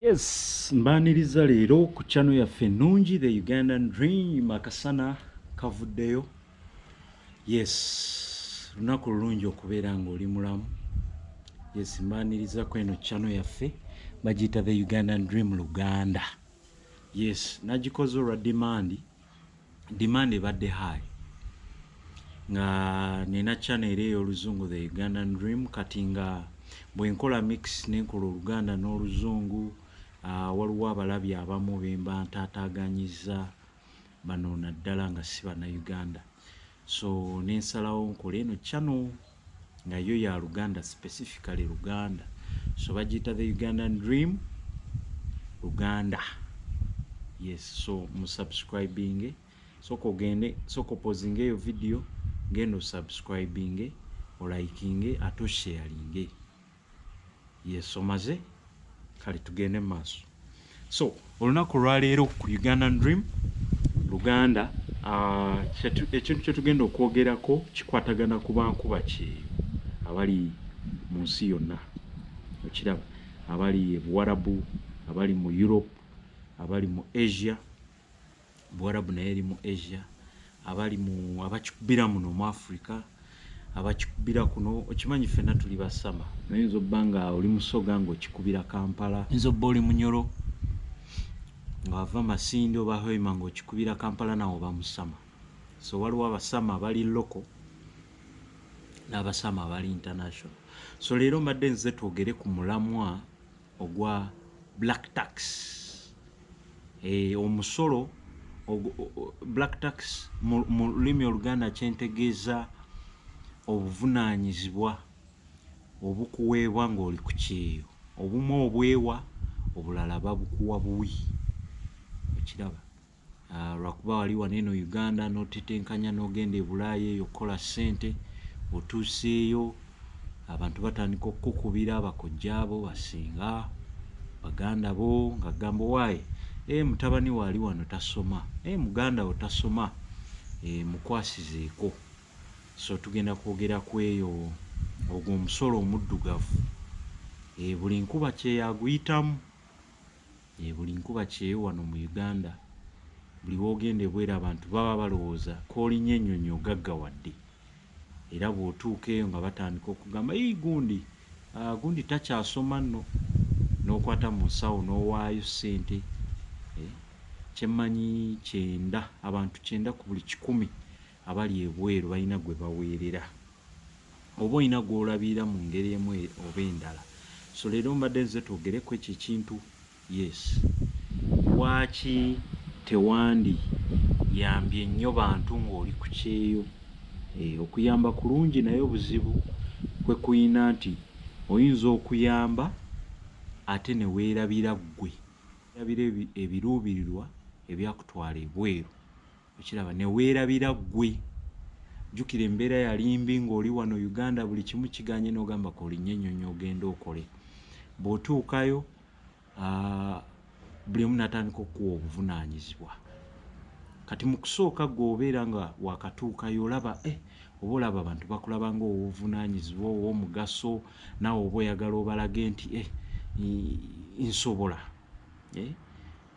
Yes, mbaniriza leero ku channel yaffe ennungi The Ugandan Dream. Akasana kavuddeyo. Yes, lunaku lulungi okubeera ng'oli mulamu. Yes, mbaniriza ku eno channel yaffe bagiyita The Ugandan Dream Luganda. Yes, nagikoze olwa demand ebadde high nga nina channel ey'oluzungu The Ugandan Dream, kati nga bwenkola mix nenkola Oluganda n'Oluzungu. Waliwo abalabi abamu bemba ntaataaganyiza bano naddala nga si bannayuganda, so nensalawo nkole eno channel nga yo ya Luganda, specifically Luganda, so bagiyita The Ugandan Dream Luganda. Yes, so musubscribing, soko ogende soko pozinge eyo video genda osubscribing, olikinge ate osharinge. Yes, omaze kale tugende maaso. So olunaku lwaleero ku Ugandan Dream Luganda, ekintu kye tugenda okwogerako kikwatagana ku bankuba kyeyo abali mu nsi yonna, okiraba, abali e Buwarabu, abali mu Europe, abali mu Asia, Buwarabu naye eri mu Asia, abali mu abakikubira muno mu Africa, abakikubira kuno. Okimanyi ffenna tuli basama, oyinza obba nga oli Musoga ng'okikubira Kampala, oyinza obba oli Munyoro nga wava Masindi oba Hoima ng'okikubira Kampala nawe oba Musama. So waliwo abasama abali local n'abasama abali international. So leero mbadde nze twogere ku mulamwa ogwa black tax. Omusolo black tax mu lulimi Oluganda kyentegeeza obuvunaanyizibwa obukuweebwa ng'oli ku kyeyo, obumu obwewa, obulala babukuwa buwi, okiraba. Lwakuba wali wano eno Uganda n'otetenkanya n'ogenda e Bulaaya eyo okukola ssente, otuuseeyo abantu batandika okukukubira, bakojja abo, basinga, baganda bo, nga gamba waaye mutabani waali wano tasoma, muganda wo tasoma, mukwasizeeko. So tugenda kwogera ku eyo ogwo omusolo omuddugavu. Buli nkuba kyeyaguyitamu, buli nkuba kyeyo wano mu Uganda. Buli woogenda ebweru abantu baba balowooza k'olinya ennyonyi ogaggawadde, era bw'otuuka eyo nga batandika okugamba gundi takyasoma nno, n'okwata mu nsawo n'owaayo ssente. Kyemmanyi abantu 9 ku buli 100 abali ebweru balina gwe baweerera, oba olina gw'olabirira mu ngeri emu oba endala. So leero mbadde nze twogere ku ekyo ekintu. Yes, lwaki tewandiyambye nnyo bantu ng'oli ku kyeyo? Okuyamba kulungi naye obuzibu kwe kuyina nti oyinza okuyamba ate ne weerabira ggwe, weerabira ebiruubirirwa ebyakutwala ebweru, okiraba, ne weerabira ggwe. Jjukira embeera yali mbi ng'oli wano Uganda, buli kimu kiganye n'ogamba ko olinnya ennyonyi ogenda okole. Bw'otuukayo buli omu n'atandika okuwa obuvunaanyizibwa. Kati mu kusooka ggwe obeera nga wakatuukayo olaba oba olaba abantu bakulaba ng'owobuvunaanyizibwa, ow'omugaso, naawe oba oyagala obalage nti nsobola,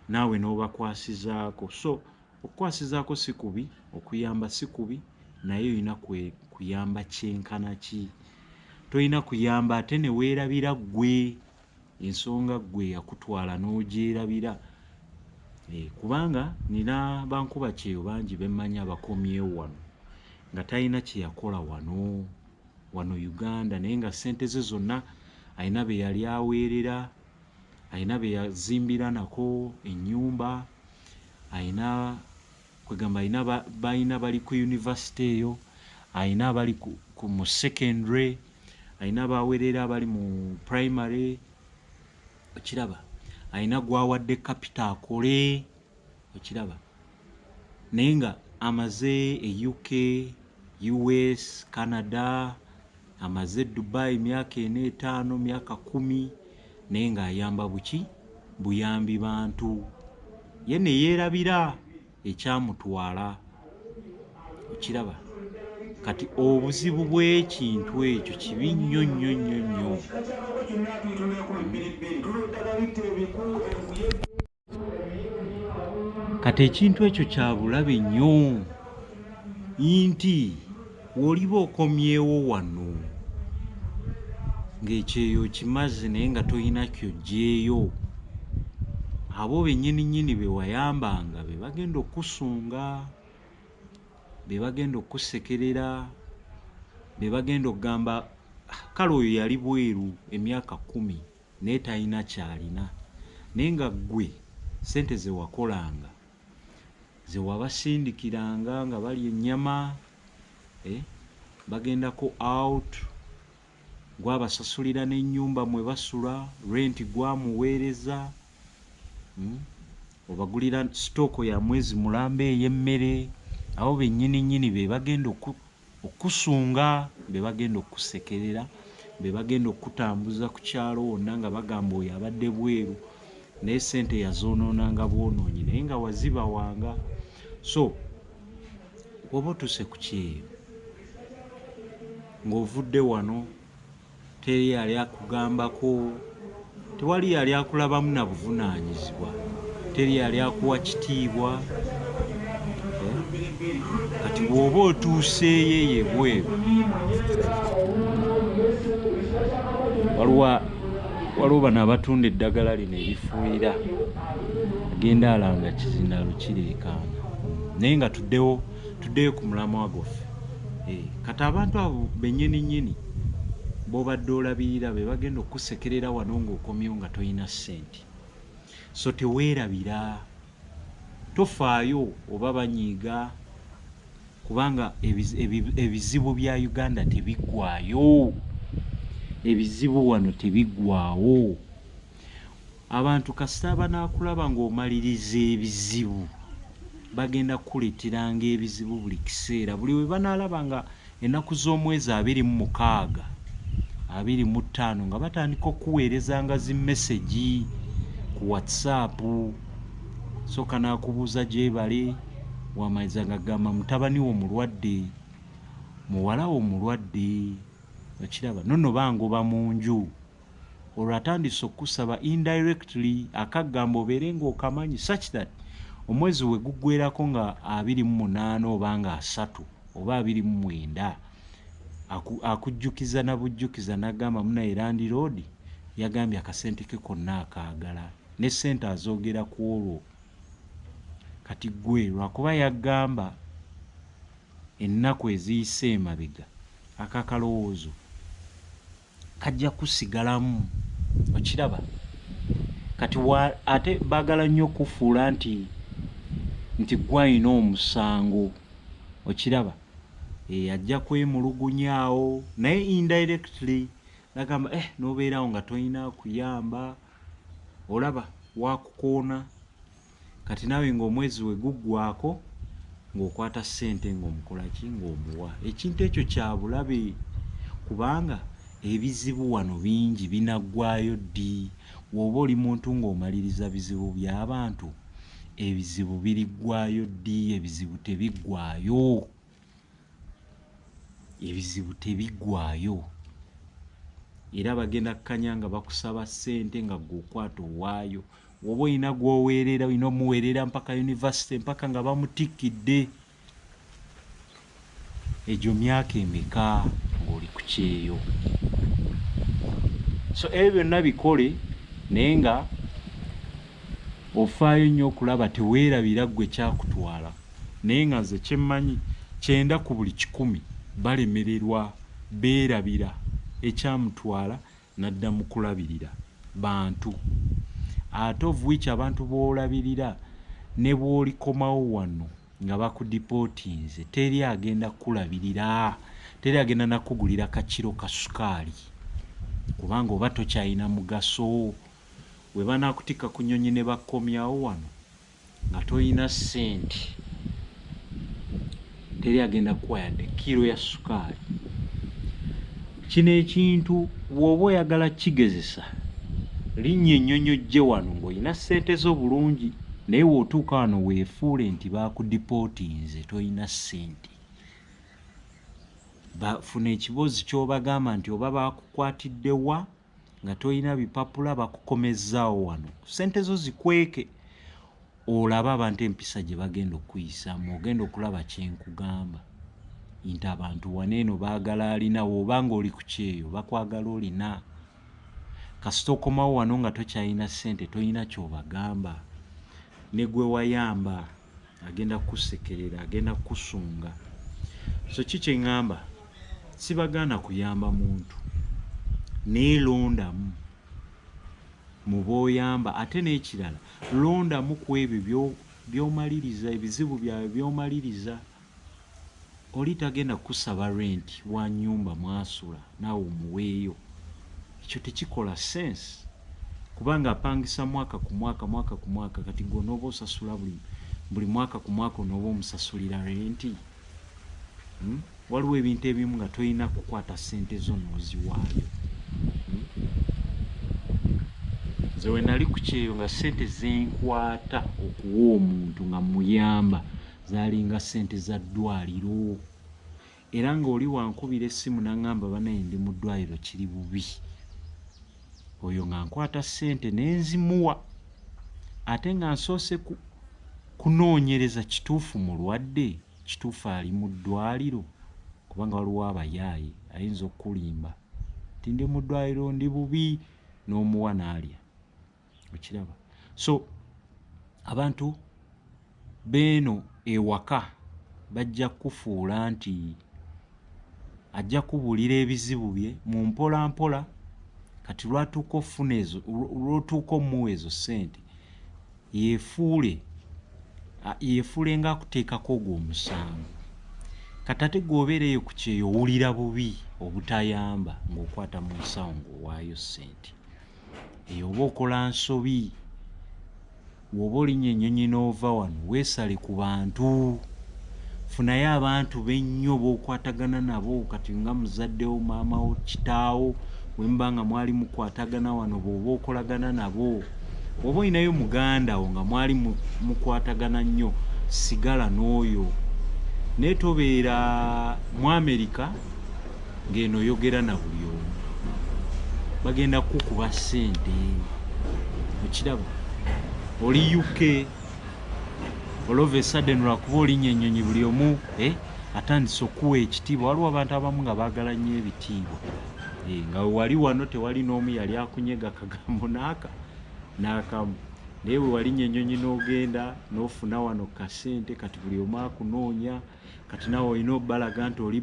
naawe n'obakwasizaako. So okukwasizaako si kubi, okuyamba si kubi, naye olina kuyamba kyenkana ki. Tolina kuyamba ate ne weerabira ggwe, ensonga ggwe yakutwala n'ogyerabira. Kubanga nina bankuba kyeyo bangi bemmanyi abakomyewo wano nga talina kye yakola wano Uganda, naye nga ssente ze zonna alina be yali aweerera, alina be yazimbira nako ennyumba, alina kwegamba alina balina bali ku university eyo, alina abali mu secondary, alina baweerera abali mu primary, okiraba, alina gwawadde capital akole, okiraba, naye nga amaze e UK, US, Canada, amaze Dubai myaka 4, 5, myaka 10, naye ng'ayamba buyambi bantu. Ye ne yeerabira ekyamutwala, okiraba. kati obuzibu bw'ekintu ekyo kibi nnyo nnyo nnyo nnyo. Kati ekintu ekyo kya bulabe nnyo nti w'oliba okomyewo wano ng'ekyeyo kimaze naye nga tolina ky'oggyeeyo, abo bennyini nnyini be wayambanga be bagenda okusunga, be bagenda okusekerera, be bagenda okugamba kale oyo yali bweru emyaka 10 naye talina kyalina, naye nga ggwe ssente ze wakolanga ze wabasindikiranga nga balya ennyama, bagendako out, gwabasasulira n'ennyumba mwe basula, renti gwamuweereza, obagulira sitooko ya mwezi mulamba ey'emmere, abo bennyini nnyini be bagenda okusunga, be bagenda okusekerera, be bagenda okutambuza ku kyalo wonna nga bagamba oyo abadde bweru naye ssente yazoonoonanga bwonoonyi naye nga wazibawanga. So bw'oba otuuse ku kyeyo ng'ovudde wano teri yali akugambako, tewali yali akulabamu na buvunaanyizibwa, teri yali akuwa kitiibwa, kati bw'oba otuuseeyo ebweru waliwo bano abatunda eddagala lino erifuuyira agenda alanga kizindaalo kireekaana naye nga tuddeyo ku mulamwa gwaffe. Kati abantu abo bennyini nnyini b'obadde olabirira be bagenda okusekerera wano ng'okomyewo nga tolina ssente. So teweerabira, tofaayo oba banyiiga, kubanga ebizibu bya Uganda tebiggwaayo, ebizibu wano tebiggwaawo. Abantu kasita banaakulaba ng'omaliriza ebizibu bagenda kukuleeteranga ebizibu buli kiseera, buli we banaalaba nga ennaku z'omwezi 26 25 nga batandika okuweerezanga zi message ku WhatsApp, sooka n'akubuuza gyebale, wamaliza nga gamba mutabani wo mulwadde, muwala wo mulwadde, okiraba nonno bangoba mu nju, olwo atandise okusaba indirectly akagamba obeere ng'okamanyi such that omwezi we guggweerako nga 28 oba nga 3 oba 29 akujjukiza na bujjukiza n'agamba munaye landiroodi yagambye akasente ke konna akaagala ne ssente azoogera ku olwo. Kati ggwe lwakuba yagamba ennaku eziyise emabega akakalowoozo kajja kusigalamu, okiraba. Kati ate baagala nnyo okufuula nti gw'alina omusango, okiraba. Ajja kwemulugunyaawo naye indirectly nagamba n'obeerawo nga tolina kuyamba, olaba wakukoona. Kati naawe ng'omwezi we guggwako ng'okwata ssente ng'omukola ki, ng'omuwa. Ekintu ekyo kya bulabe kubanga ebizibu wano bingi binaggwaayo ddi. Bw'oba oli muntu ng'omaliriza bizibu by'abantu, ebizibu biriggwaayo ddi, ebizibu tebiggwaayo, ebizibu tebiggwaayo. Era bagenda kkanya nga bakusaba ssente nga gw'okwata owaayo. Bw'oba olina gw'oweerera, olina omuweerera mpaka yunivasite, mpaka nga bamutikkidde. Egyo myaka emeka ng'oli ku kyeyo? So ebyo byonna bikole naye nga ofaayo nnyo okulaba teweerabira ggwe kyakutwala. Naye nga nze kyemmanyi 9 ku buli 10 balemererwa, beerabira ekyamutwala n'adda mu kulabirira bantu. Ate of which abantu b'olabirira ne bw'olikomawo wano nga bakudipootinze teri agenda kulabirira, teri agenda nakugulira kaciro ka sukaali kubanga oba tokyalina mugaso. Bwe banaakutikka ku nnyonyi ne bakomyawo wano nga tolina ssente, teri agenda kuwa yadde kiro ya sukaali. Kino ekintu bw'oba oyagala kigezesa, linnya ennyonnyojje wano ng'olina ssente zo bulungi, naye w'otuuka wano weefuule nti baakudipootinze tolina ssente. bafuna ekibozi ky'obagamba nti oba bakukwatiddewa nga toyina bipapula bakukomezzaawo wano ssente zo zikweke olaba abantu empisa gye bagenda okuyisaamu ogenda okulaba kyenkugamba nti abantu waneeno baagala alinawo obanga oli ku kyeyo bakwagala olina kasita okomawo wano nga tokyalina ssente toyina kyobagamba ne gwe wayamba agenda kukusekerera agenda kukusunga so kikyeŋŋamba sibagaana kuyamba muntu naye londamu mu b'oyamba ate n'ekirala londamu ku ebyo by'omaliriza ebizibu byawe by'omaliriza oli tagenda kusaba rent wa nnyumba mwasula naawe omuweeyo ekyo tekikola sense kubanga apangisa mwaka ku mwaka kati gwe onooba osasula buli mwaka ku mwaka onooba omusasulira renti waliwo ebintu ebimu nga tolina kukwata ssente zo n'oziwaayo nze we nali ku kyeyo nga ssente zenkwata okuwa omuntu nga muyamba zaalinga ssente za ddwaliro era nga oli wankubira essimu n'aŋŋamba banaye ndi mu ddwaliro kiri bubi oyo nga nkwata ssente n'enzimuwa ate nga nsoose kunoonyereza kituufu mulwadde kituufu ali mu ddwaliro kubanga waliwo abayaaye ayinza okulimba ti ndi mu ddwaliro ndi bubi n'omuwa n'alya okiraba so abantu beeno ewaka bajja kufuula nti ajja kubuulira ebizibu bye mu mpola mpola kati lwatuuka ofuna ezo lwotuuka omuwa ezo ssente yeefuule ng'akuteekako ogwo omusango kati ate gw'obeereyo ku kyeyo owulira bubi obutayamba ng'okwata mu nsawo ng'owaayo ssente eyo oba okola nsobi bw'oba olinya ennyonyi n'ova wano weesale ku bantu funayo abantu bennyo b'okwatagana nabo kati nga muzaddewo maamawo kitaawo bwe muba nga mwali mukwatagana wano bw'oba okolagana nabo oba olinayo muganda wo nga mwali mukwatagana nnyo sigala n'oyo naye tobeera mu Amerika ng'eno oyogera na buli omu bagenda kukuba ssente okiraba oli UK all of a sudden lwakuba olinya ennyonyi buli omu atandise okuwa ekitiibwa waliwo abantu abamu nga baagala nnyo ebitiibwa nga wali wano tewali n'omu yali akunyega kagambo n'akamu naye bwe walinya ennyonyi n'ogenda n'ofuna wano kasente kati buli omu akunoonya kati nawe olina obbalaga nti oli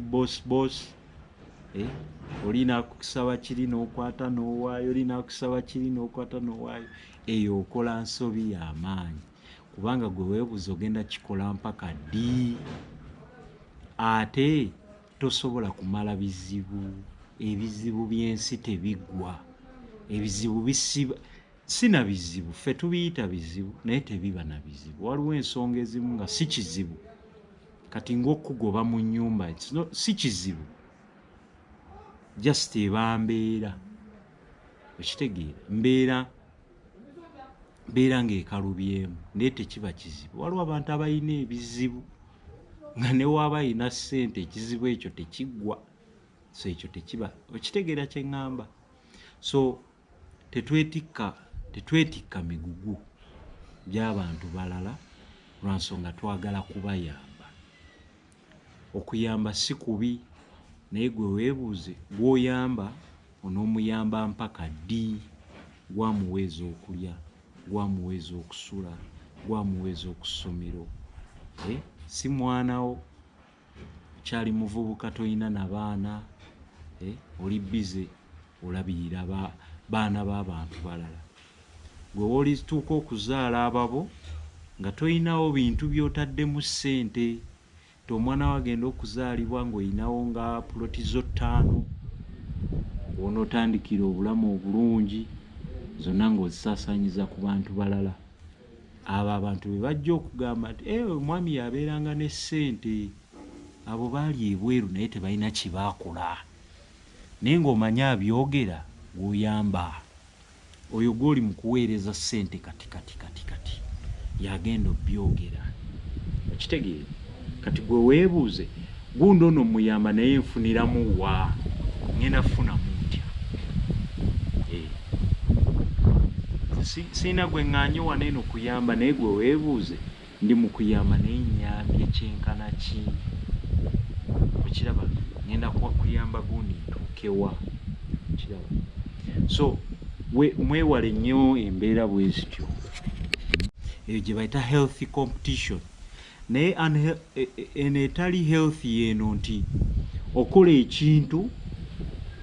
boss oli naakusaba kiri n'okwata n'owaayo oli naakusaba kiri n'okwata n'owaayo eyo okola nsobi y'amaanyi kubanga gwe weebuza ogenda kikola mpaka ddi ate tosobola kumala ebizibu by'ensi tebiggwa ebizibu bisiba sina bizibu ffe tubiyita bizibu naye tebiba na bizibu waliwo ensonga ezimu nga si kizibu kati ng'okugoba mu nnyumba si kizibu just eba mbeera okitegeera mbeera ng'ekalubyemu naye tekiba kizibu waliwo abantu abalina ebizibu nga ne waaba alina ssente ekizibu ekyo tekiggwa so ekyo tekiba okitegeera kye ŋŋamba so tetwetikka migugu gy'abantu balala lwa nsonga twagala kubayamba okuyamba si kubi naye gwe weebuuze gw'oyamba onoomuyamba mpaka ddi gwamuweeza okulya gwamuweeza okusula gwamuweeza okusomero si mwanawo kyali muvubuka toyina na baana oli bize olabirira baana b'abantu balala gwe wolituuka okuzaala ababo nga toyinawo bintu by'otaddemu ssente ti omwana we agenda okuzaalibwa ng'oyinawo nga puloti zo 5 onootandikira obulamu obulungi zonna ng'ozisaasaanyiza ku bantu balala abo abantu be bajja okugamba nti omwami yabeeranga ne ssente abo baali ebweru naye tebalina kye baakola naye ng'omanye abyogera gw'oyamba oyo gw'oli mu kuweereza ssente kati yagenda obyogera okitegeera kati gwe weebuuze gundo no muyamba naye nfuniramu wa ngenda funa mutya sina gwe ŋŋaanye wano eno kuyamba naye gwe weebuuze ndi mu kuyamba naye nnyambye kyenkana ki okiraba ngenda kuyamba gundi ntuukewa okiraba so mwewale nnyo embeera bwe zityo eyo gye bayita healthy competition naye eno etali healthy eno nti okola ekintu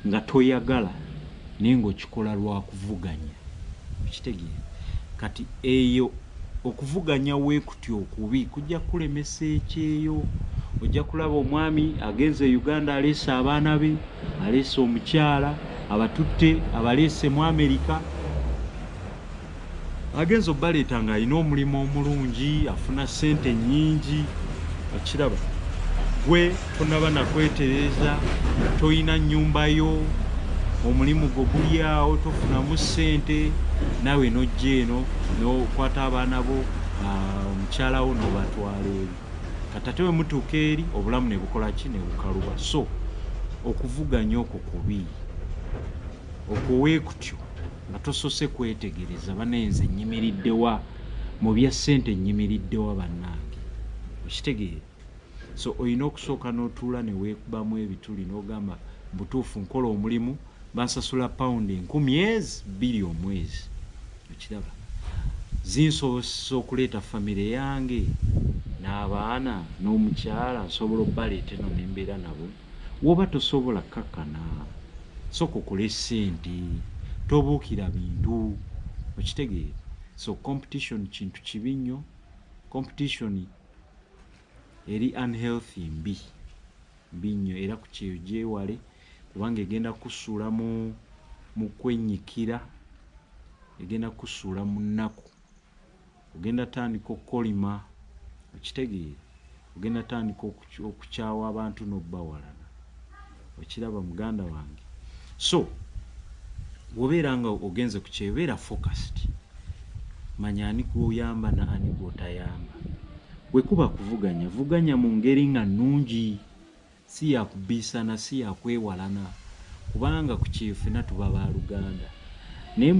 nga toyagala naye ng'okikola lwa kuvuganya okitegeera kati eyo okuvuganya weekutyo okubi kujja kulemesa ekyeyo ojja kulaba omwami agenze Uganda aleese abaana be aleese omukyala abatutte abaleese mu Amerika agenza obbaleeta ng'alina omulimu omulungi afuna ssente nnyingi okiraba gwe tonaba nakwetereza toyina nnyumbayo omulimu gwo guli awo tofunamu ssente naawe nojja eno nokwata abaana bo omukyala wo nobatwala eri kati ate we mutuuka eri obulamu ne bukola ki ne bukaluba so okuvuganya okwo kubi okuweekutyo nga tosose kwetegereza banenze nnyimiriddewa mu bya ssente nnyimiriddewa bannange okitegeera so olina okusooka n'otuula ne weekubamu ebituli n'ogamba butuufu nkola omulimu bansasula pawundi 2,000 omwezi okiraba zinsobozesa okuleeta famire yange n'abaana n'omukyala nsobola obbaleeta eno nembeera nabo woba tosobola kakkana sooka okole ssente tobuukira bintu okitegeera so competition kintu kibi nnyo competition eri unhealthy mbi nnyo era ku kyeyo gyewale kubanga egenda kusuula mu kwennyikira egenda kusuula mu nnaku ogenda tandika okukolima okitegeera ogenda tandika okukyawa abantu n'obbawalana okiraba muganda wange so bw'obeera nga ogenze ku kyeyo beera focused manya ani gw'oyamba na ani gw'otayamba bwe kuba kuvuganya vuganya mu ngeri nga nnungi si yakubiisana si yakwewalana kubanga ku kyeyo ffenna tuba baaluganda naye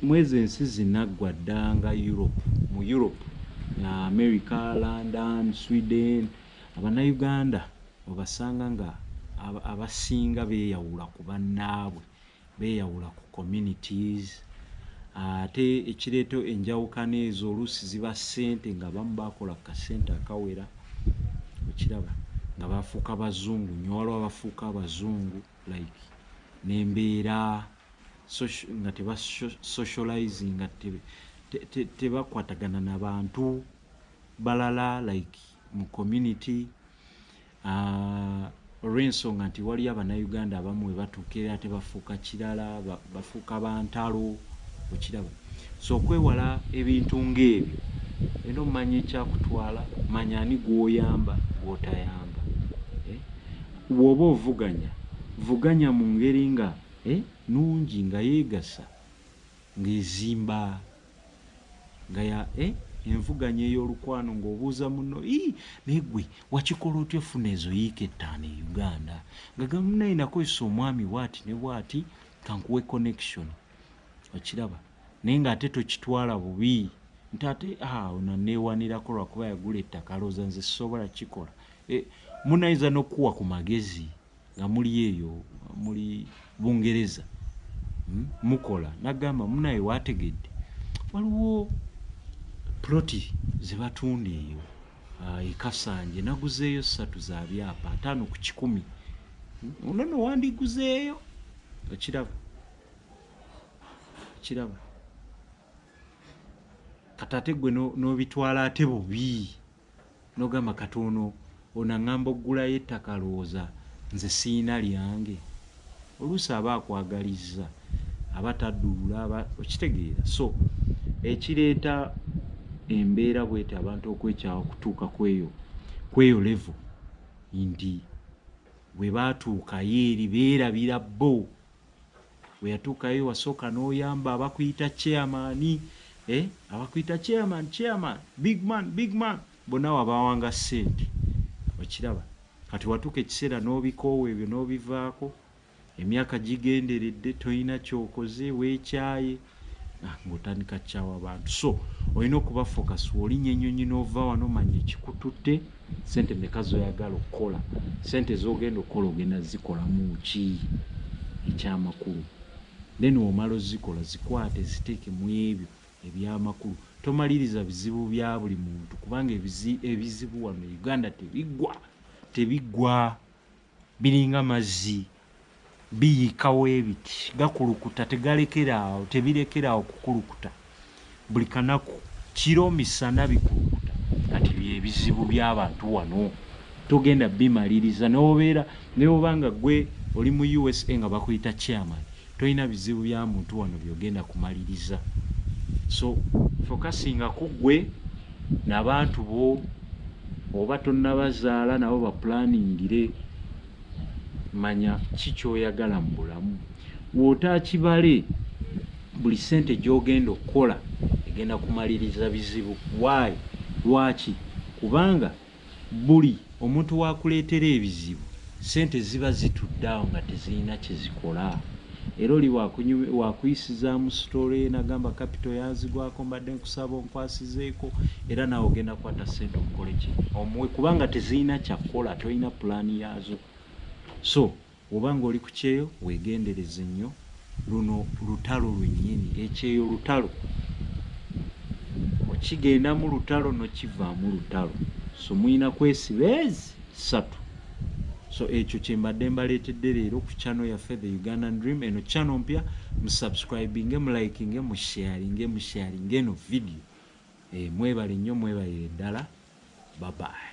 mwezi ensi zinaggwa ddanga mu Europe America, London, Sweden abannayuganda obasanga nga abasinga beeyawula ku bannaabwe beeyawula ku communities ate ekireeta enjawukana ezo oluusi ziba ssente nga bamu bakola kasente akawera okiraba nga bafuuka bazungu nnyo waliwo abafuuka abazungu like n'embeera nga teba socializing nga tebakwatagana n'abantu balala like mu community olw'ensonga nti waliyo abannayuganda abamu we batuuka era tebafuuka kirala bafuuka bantalo okiraba so okwewala ebintu ng'ebyo era omanya ekyakutwala manya ani gw'oyamba gw'otayamba bw'oba vuganya mu ngeri nga nungi nga yeegasa ng'ezimba nga ya envuganya ey'olukwano ng'obuuza muno naye gwe wakikola otya ofuna ezo yiika 5 e Uganda nga gamunaye nakozesa omwami bwati ne bwati kankuwe connection okiraba naye ng'ate tokitwala bubi nti ate ono neewanirako lwakuba yagula ettaka alowooza nze sisobola kikola munayinza n'okuwa ku magezi nga muli eyo muli Bungereza mukola nagamba munaye waategedde waliwo ploti ze batunda eyo ekasanje naguzeeyo 3 za byapa 5 ku 100 ono no wandiguzeeyo okiraba kati ate gwe n'obitwala ate bubi n'ogamba katono onaŋŋamba oggulayo ettaka lowooza nze siina lyange oluusi aba akwagalizza aba taddulula okitegeera so ekireeta embeera bwete abantu okwekyawa kutuuka kweyo level nti bwe baatuukayo eri beerabira bo bwe yatuukayo wasooka n'oyamba abakuyita chairman abakuyita chairman big man bonna wabawanga ssente okiraba kati watuuka ekiseera n'obikoowa ebyo n'obivaako, emyaka gigenderedde, toyina kyokoze, weekyaye, ng'otandika kukyawa abantu. So olina okuba focus, w'olinya ennyonyi n'ova wano manya ekikututte, sente meka zoyagala okukola, sente z'ogenda okukola ogenda zikolamu ki ekyamakulu. Then omala ozikola zikwate ziteeke mu ebyo ebyamakulu. Tomaliriza bizibu bya buli muntu, kubanga ebizibu wano Uganda tebiggwa biringa mazzi, biyikawo ebiti, gakulukuta, tegalekeraawo, tebirekeraawo kukulukuta. Buli kanaku kiro misana bikulukuta. Kati byebizibu by'abantu wano, togenda bimaliriza. Neobanga gwe oli mu USA nga bakuyita chairman, toyina bizibu bya muntu wano byogenda kumaliriza. So focusinga ku gwe n'abantu bo, oba tonnabazaala nabo baplaningire, manya kikyoyagala mu bulamu. Wootaakibale buli sente gy'ogenda okukola egenda kumaliriza bizibu. Why? Lwaki? Kubanga buli omuntu wakuleetera ebizibu, sente ziba zitudde awo nga tezirina kye zikola. Era oli wakuyisizaamu sitole nagamba capital yazigwako, mbadde nkusaba onkwasizeeko, era naawe ogenda kukwata sente okukole ki omuwe, kubanga tezirina kyakukola, tolina pulaani yaazo. So obanga oli ku kyeyo weegendereze nnyo. Luno lutalo lwennyini, ekyeyo lutalo, okigendamu lutalo n'okivaamu lutalo. So muyina kwesiba ezi 3. So ekyo kye mbadde mbaleetedde leero ku channel yaffe The Ugandan Dream. Eno channel mpya, musubscribinge, mulikinge, musharinge eno video. Mwebale nnyo, mwebalire ddala. Bye bye.